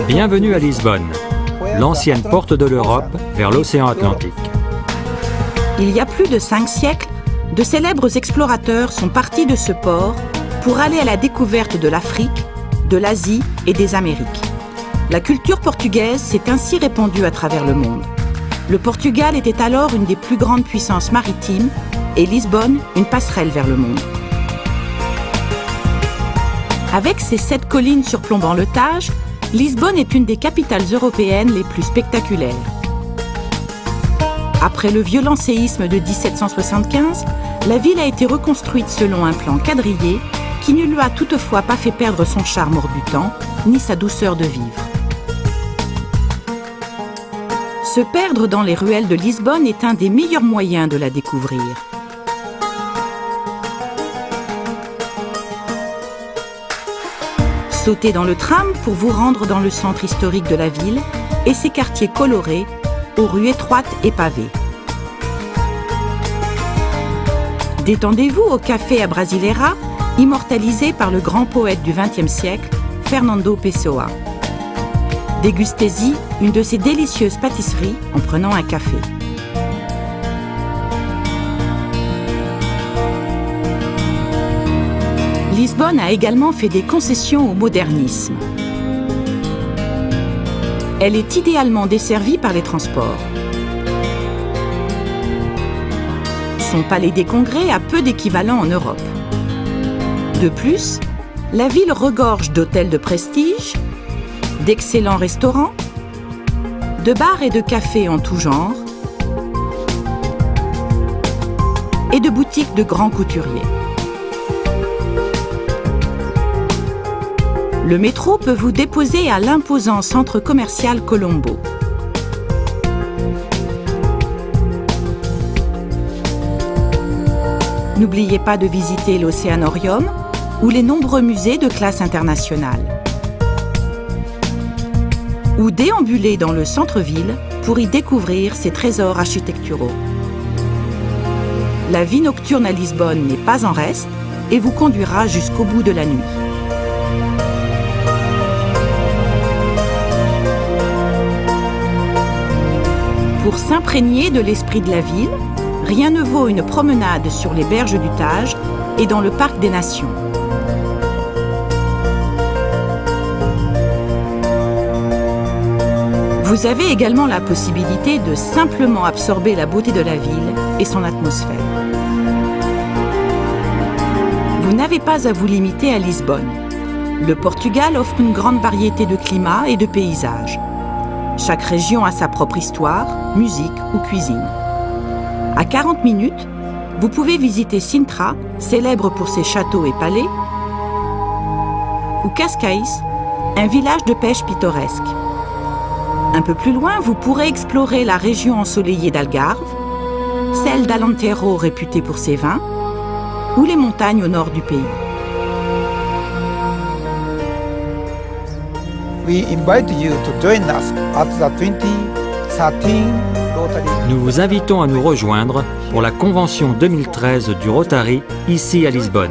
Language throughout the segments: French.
Bienvenue à Lisbonne, l'ancienne porte de l'Europe vers l'océan Atlantique. Il y a plus de 5 siècles, de célèbres explorateurs sont partis de ce port pour aller à la découverte de l'Afrique, de l'Asie et des Amériques. La culture portugaise s'est ainsi répandue à travers le monde. Le Portugal était alors une des plus grandes puissances maritimes et Lisbonne une passerelle vers le monde. Avec ses 7 collines surplombant le Tage, Lisbonne est une des capitales européennes les plus spectaculaires. Après le violent séisme de 1775, la ville a été reconstruite selon un plan quadrillé qui ne lui a toutefois pas fait perdre son charme hors du temps, ni sa douceur de vivre. Se perdre dans les ruelles de Lisbonne est un des meilleurs moyens de la découvrir. Sautez dans le tram pour vous rendre dans le centre historique de la ville et ses quartiers colorés, aux rues étroites et pavées. Détendez-vous au café à Brasileira, immortalisé par le grand poète du XXe siècle, Fernando Pessoa. Dégustez-y une de ses délicieuses pâtisseries en prenant un café. Lisbonne a également fait des concessions au modernisme. Elle est idéalement desservie par les transports. Son palais des congrès a peu d'équivalent en Europe. De plus, la ville regorge d'hôtels de prestige, d'excellents restaurants, de bars et de cafés en tout genre et de boutiques de grands couturiers. Le métro peut vous déposer à l'imposant centre commercial Colombo. N'oubliez pas de visiter l'Océanorium ou les nombreux musées de classe internationale. Ou déambuler dans le centre-ville pour y découvrir ses trésors architecturaux. La vie nocturne à Lisbonne n'est pas en reste et vous conduira jusqu'au bout de la nuit. Pour s'imprégner de l'esprit de la ville, rien ne vaut une promenade sur les berges du Tage et dans le Parc des Nations. Vous avez également la possibilité de simplement absorber la beauté de la ville et son atmosphère. Vous n'avez pas à vous limiter à Lisbonne. Le Portugal offre une grande variété de climats et de paysages. Chaque région a sa propre histoire, musique ou cuisine. À 40 minutes, vous pouvez visiter Sintra, célèbre pour ses châteaux et palais, ou Cascais, un village de pêche pittoresque. Un peu plus loin, vous pourrez explorer la région ensoleillée d'Algarve, celle d'Alentejo réputée pour ses vins, ou les montagnes au nord du pays. We invite you to join us at the 2013 Rotary. Nous vous invitons à nous rejoindre pour la convention 2013 du Rotary, ici à Lisbonne.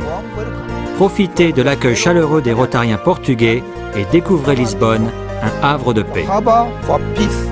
Profitez de l'accueil chaleureux des Rotariens portugais et découvrez Lisbonne, un havre de paix. Harbor for Peace.